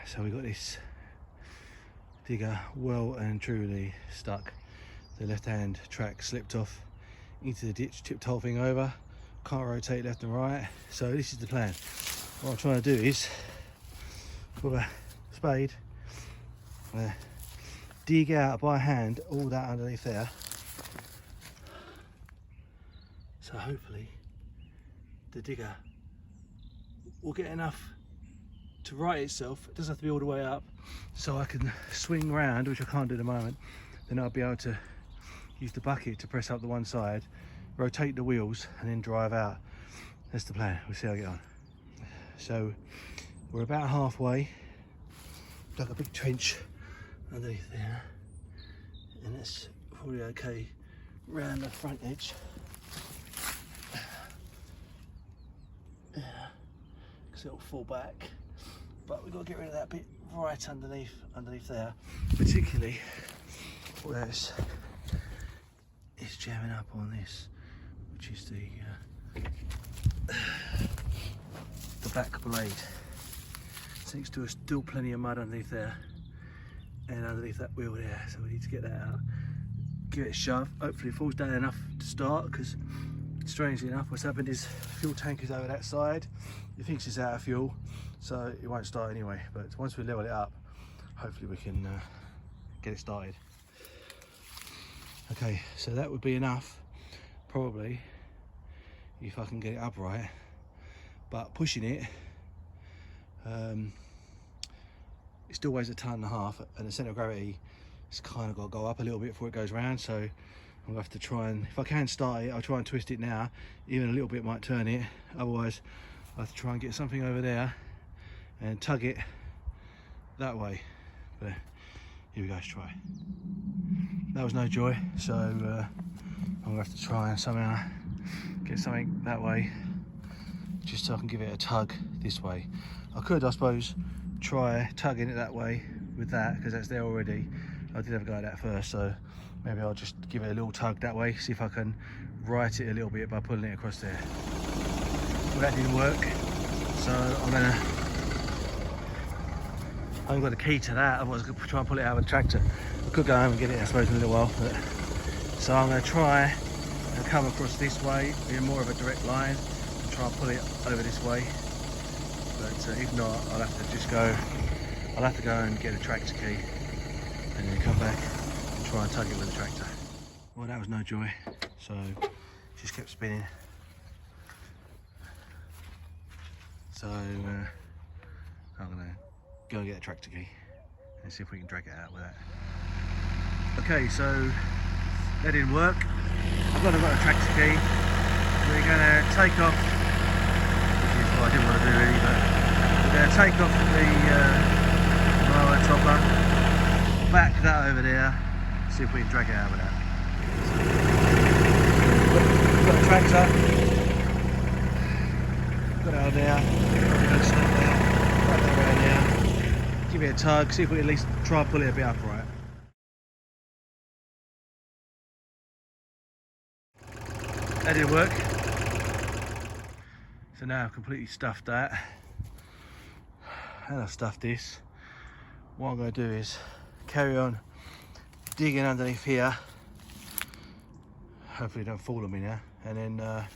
So we got this digger well and truly stuck. The left hand track slipped off into the ditch, tipped the whole thing over, can't rotate left and right. So this is the plan. What I'm trying to do is with a spade dig out by hand all that underneath there, so hopefully the digger will get enough to right itself. It doesn't have to be all the way up, so I can swing round, which I can't do at the moment. Then I'll be able to use the bucket to press up the one side, rotate the wheels and then drive out. That's the plan. We'll see how I get on. So we're about halfway. Dug a big trench underneath there, and that's probably okay round the front edge. Yeah, because it'll fall back, but we've got to get rid of that bit right underneath there, particularly where it's jamming up on this, which is the back blade. Thanks to still plenty of mud underneath there and underneath that wheel there, so we need to get that out, give it a shove. Hopefully it falls down enough to start, because strangely enough what's happened is fuel tank is over that side. It thinks it's out of fuel, so it won't start anyway, but once we level it up, hopefully we can get it started. Okay, so that would be enough probably if I can get it upright, but pushing it, it still weighs 1.5 tons, and the centre of gravity has kind of got to go up a little bit before it goes round. So I'm gonna have to try and, if I can start it, I'll try and twist it now. Even a little bit might turn it, otherwise I'll have to try and get something over there and tug it that way. But here we go, let's try. That was no joy, so I'm gonna have to try and somehow get something that way, just so I can give it a tug this way. I could, I suppose, try tugging it that way with that, because that's there already. I did have a go at that first, so maybe I'll just give it a little tug that way, see if I can right it a little bit by pulling it across there. Well, that didn't work, so I haven't got the key to that, otherwise I could try and pull it out of the tractor. I could go home and get it, I suppose, in a little while. But, so I'm going to try and come across this way in more of a direct line and try and pull it over this way. But if not, I'll have to just go. I'll have to go and get a tractor key and then come back and try and tug it with the tractor. Well, that was no joy, so just kept spinning. So I'm going to go and get a tractor key and see if we can drag it out with that. Okay, so that didn't work. I've got a tractor key. We're going to take off, which is what I didn't want to do really, but we're going to take off the mower topper, back that over there, see if we can drag it out with that. We've got a tractor, got it out there, right there, around there. Give it a tug, see if we can at least try and pull it a bit upright. That didn't work. So now I've completely stuffed that. And I've stuffed this. What I'm going to do is carry on digging underneath here. Hopefully it don't fall on me now. And then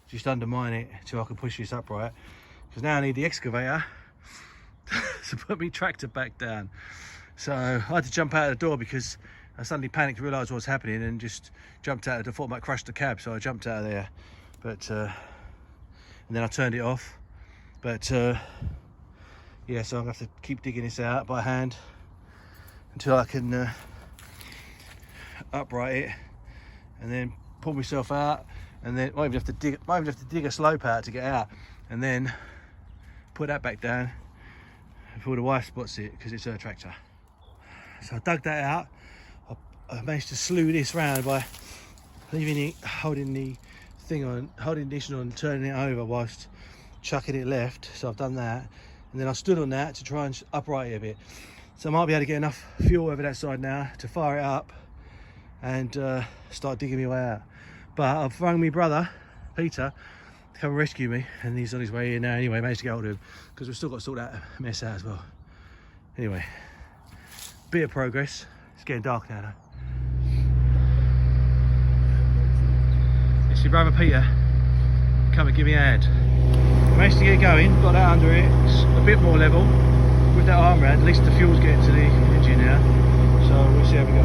just undermine it till I can push this upright. Because now I need the excavator to put my tractor back down. So I had to jump out of the door because I suddenly panicked, realised what was happening, and just jumped out of the door. Thought I might crash the cab, so I jumped out of there. But and then I turned it off. But yeah, so I'm gonna have to keep digging this out by hand until I can upright it, and then pull myself out, and then might even have to dig a slope out to get out, and then put that back down before the wife spots it, because it's her tractor. So I dug that out. I managed to slew this round by leaving it, holding the thing on, holding this on, turning it over whilst chucking it left. So I've done that, and then I stood on that to try and upright it a bit. So I might be able to get enough fuel over that side now to fire it up and start digging my way out. But I've rung my brother Peter to come and rescue me, and he's on his way in now anyway. Managed to get hold of him because we've still got to sort that mess out as well. Anyway, bit of progress. It's getting dark now though. It's your brother Peter. Come and give me a hand. Managed to get it going, got that under it. It's a bit more level with that arm round. At least the fuel's getting to the engine now, so we'll see how we go.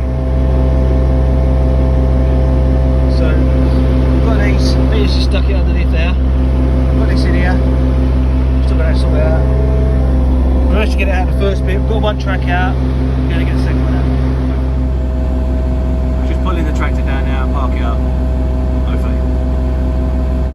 So we've got these. Peter's just stuck it underneath there. I've got this in here. Still got to sort it out. We managed to get it out the first bit. We've got one track out. We're going to get the second one out.